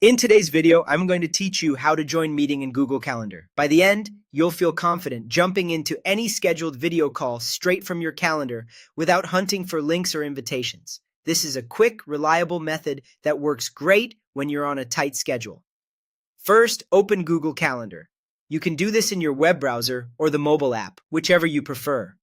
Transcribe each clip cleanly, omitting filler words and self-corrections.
In today's video, I'm going to teach you how to join meeting in Google Calendar. By the end, you'll feel confident jumping into any scheduled video call straight from your calendar without hunting for links or invitations. This is a quick, reliable method that works great when you're on a tight schedule. First, open Google Calendar. You can do this in your web browser or the mobile app, whichever you prefer.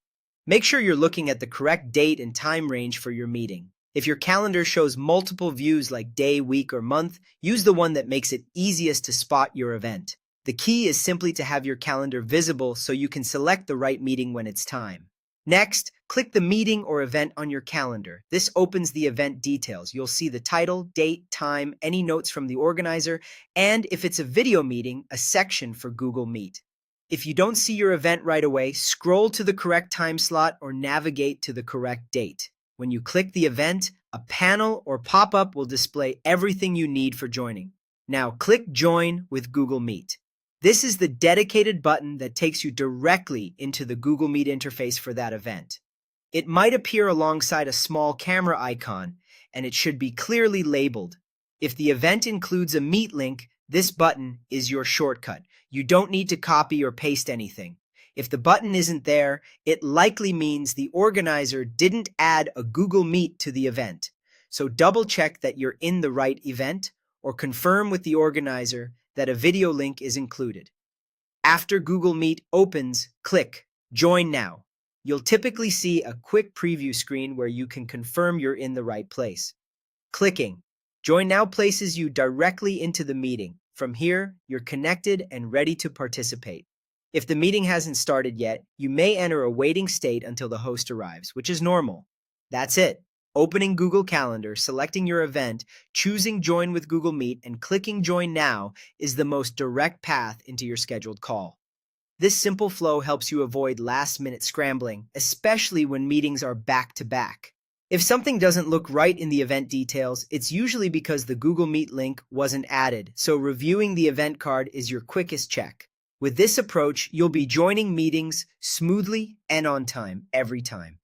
Make sure you're looking at the correct date and time range for your meeting. If your calendar shows multiple views like day, week, or month, use the one that makes it easiest to spot your event. The key is simply to have your calendar visible so you can select the right meeting when it's time. Next, click the meeting or event on your calendar. This opens the event details. You'll see the title, date, time, any notes from the organizer, and if it's a video meeting, a section for Google Meet. If you don't see your event right away, scroll to the correct time slot or navigate to the correct date. When you click the event, a panel or pop-up will display everything you need for joining. Now click Join with Google Meet. This is the dedicated button that takes you directly into the Google Meet interface for that event. It might appear alongside a small camera icon, and it should be clearly labeled. If the event includes a Meet link, this button is your shortcut. You don't need to copy or paste anything. If the button isn't there, it likely means the organizer didn't add a Google Meet to the event. So double check that you're in the right event or confirm with the organizer that a video link is included. After Google Meet opens, click Join Now. You'll typically see a quick preview screen where you can confirm you're in the right place. Clicking Join Now places you directly into the meeting. From here, you're connected and ready to participate. If the meeting hasn't started yet, you may enter a waiting state until the host arrives, which is normal. That's it. Opening Google Calendar, selecting your event, choosing Join with Google Meet, and clicking Join Now is the most direct path into your scheduled call. This simple flow helps you avoid last-minute scrambling, especially when meetings are back-to-back. If something doesn't look right in the event details, it's usually because the Google Meet link wasn't added, so reviewing the event card is your quickest check. With this approach, you'll be joining meetings smoothly and on time every time.